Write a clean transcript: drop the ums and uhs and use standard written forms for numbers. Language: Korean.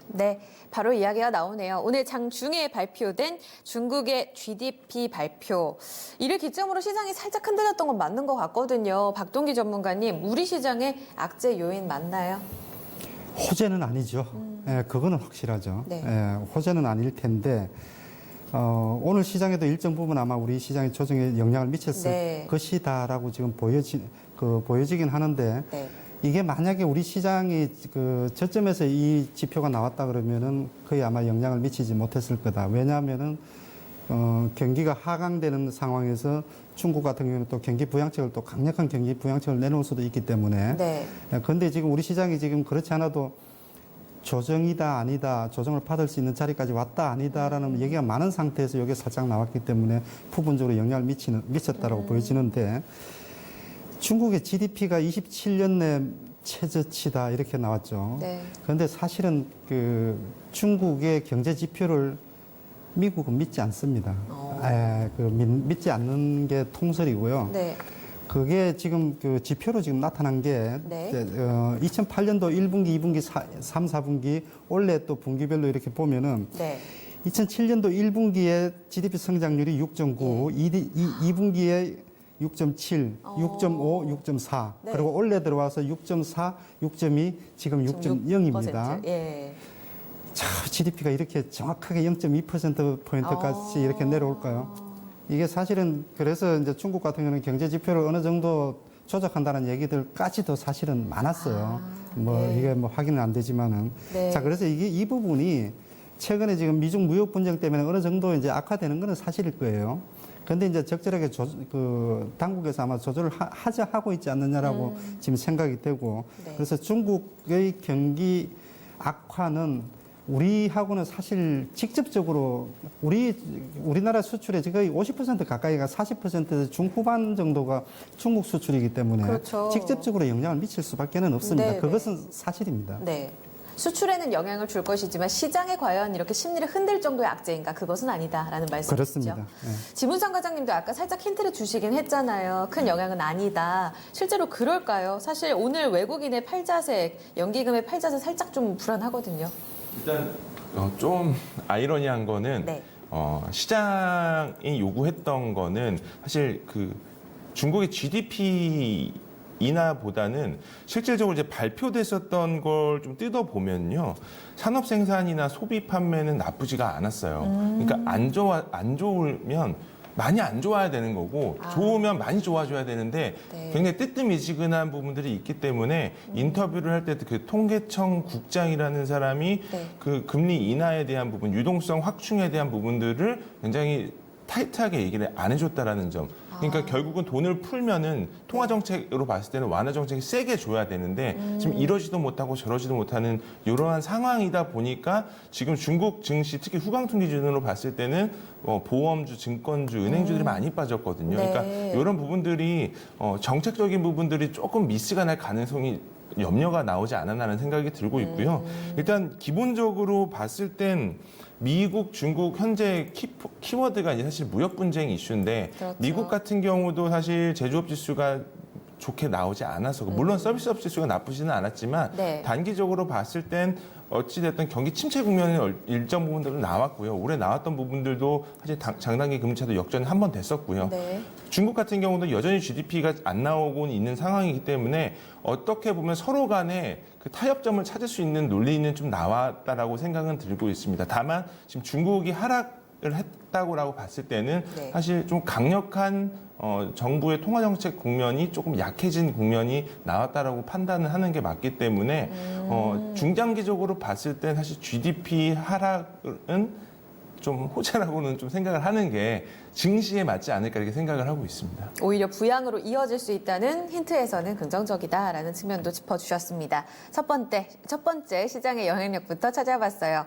네, 바로 이야기가 나오네요. 오늘 장중에 발표된 중국의 GDP 발표. 이를 기점으로 시장이 살짝 흔들렸던 건 맞는 것 같거든요. 박동기 전문가님, 우리 시장의 악재 요인 맞나요? 호재는 아니죠. 예, 그거는 확실하죠. 네. 예, 호재는 아닐 텐데 오늘 시장에도 일정 부분 아마 우리 시장의 조정에 영향을 미쳤을 네. 것이다라고 지금 보여지긴 하는데 네. 이게 만약에 우리 시장이 그 저점에서 이 지표가 나왔다 그러면은 거의 아마 영향을 미치지 못했을 거다. 왜냐하면은 경기가 하강되는 상황에서 중국 같은 경우는 또 경기 부양책을 또 강력한 경기 부양책을 내놓을 수도 있기 때문에. 네. 그런데 지금 우리 시장이 지금 그렇지 않아도 조정이다 아니다, 조정을 받을 수 있는 자리까지 왔다 아니다라는 얘기가 많은 상태에서 여기 살짝 나왔기 때문에 부분적으로 영향을 미쳤다라고 보여지는데, 중국의 GDP가 27년 내 최저치다 이렇게 나왔죠. 네. 그런데 사실은 그 중국의 경제 지표를 미국은 믿지 않습니다. 믿지 않는 게 통설이고요. 네. 그게 지금 그 지표로 지금 나타난 게 네. 2008년도 1분기, 2분기, 3, 4분기 원래 또 분기별로 이렇게 보면은 네. 2007년도 1분기에 GDP 성장률이 6.9, 2분기에 6.7, 6.5, 6.4, 네. 그리고 올해 들어와서 6.4, 6.2, 지금 6.0입니다. 예. 참, GDP가 이렇게 정확하게 0.2%포인트까지 이렇게 내려올까요? 이게 사실은 그래서 이제 중국 같은 경우는 경제 지표를 어느 정도 조작한다는 얘기들까지도 사실은 많았어요. 네. 이게 확인은 안 되지만은. 네. 자, 그래서 이 부분이 최근에 지금 미중 무역 분쟁 때문에 어느 정도 이제 악화되는 것은 사실일 거예요. 그런데 이제 적절하게 당국에서 아마 조절을 하고 있지 않느냐라고 지금 생각이 되고. 네. 그래서 중국의 경기 악화는 우리하고는 사실 직접적으로 우리나라 수출의 거의 50% 가까이가 40% 중후반 정도가 중국 수출이기 때문에 그렇죠. 직접적으로 영향을 미칠 수밖에는 없습니다. 네, 그것은 사실입니다. 네. 수출에는 영향을 줄 것이지만 시장에 과연 이렇게 심리를 흔들 정도의 악재인가? 그것은 아니다라는 말씀이시죠. 그렇습니다. 네. 지문상 과장님도 아까 살짝 힌트를 주시긴 했잖아요. 큰 영향은 아니다. 실제로 그럴까요? 사실 오늘 외국인의 팔자색, 연기금의 팔자색 살짝 좀 불안하거든요. 일단 좀 아이러니한 거는 네. 시장이 요구했던 거는 사실 그 중국의 GDP 인하보다는 실질적으로 이제 발표됐었던 걸 좀 뜯어보면요, 산업 생산이나 소비 판매는 나쁘지가 않았어요. 그러니까 안 좋으면 많이 안 좋아야 되는 거고, 좋으면 많이 좋아져야 되는데 네. 굉장히 뜨뜻미지근한 부분들이 있기 때문에 인터뷰를 할 때도 그 통계청 국장이라는 사람이 네. 그 금리 인하에 대한 부분, 유동성 확충에 대한 부분들을 굉장히 타이트하게 얘기를 안 해줬다라는 점. 그러니까 결국은 돈을 풀면은 통화 정책으로 봤을 때는 완화 정책이 세게 줘야 되는데 지금 이러지도 못하고 저러지도 못하는 이러한 상황이다 보니까 지금 중국 증시, 특히 후강통계 기준으로 봤을 때는 보험주, 증권주, 은행주들이 많이 빠졌거든요. 네. 그러니까 이런 부분들이 정책적인 부분들이 조금 미스가 날 가능성이, 염려가 나오지 않았나라는 생각이 들고 있고요. 일단 기본적으로 봤을 땐 미국, 중국 현재 키워드가 이제 사실 무역 분쟁 이슈인데, 그렇죠. 미국 같은 경우도 사실 제조업 지수가 좋게 나오지 않아서, 물론 서비스업 지수가 나쁘지는 않았지만 네. 단기적으로 봤을 땐 어찌됐든 경기 침체 국면이 일정 부분들은 나왔고요. 올해 나왔던 부분들도 사실 장단기 금리차도 역전이 한 번 됐었고요. 네. 중국 같은 경우도 여전히 GDP가 안 나오고 있는 상황이기 때문에 어떻게 보면 서로 간에 그 타협점을 찾을 수 있는 논리는 좀 나왔다라고 생각은 들고 있습니다. 다만 지금 중국이 하락을 했다고 봤을 때는 네. 사실 좀 강력한 정부의 통화정책 국면이 조금 약해진 국면이 나왔다라고 판단을 하는 게 맞기 때문에 중장기적으로 봤을 때 사실 GDP 하락은 좀 호재라고는 좀 생각을 하는 게 증시에 맞지 않을까 이렇게 생각을 하고 있습니다. 오히려 부양으로 이어질 수 있다는 힌트에서는 긍정적이다라는 측면도 짚어주셨습니다. 첫 번째 시장의 영향력부터 찾아봤어요.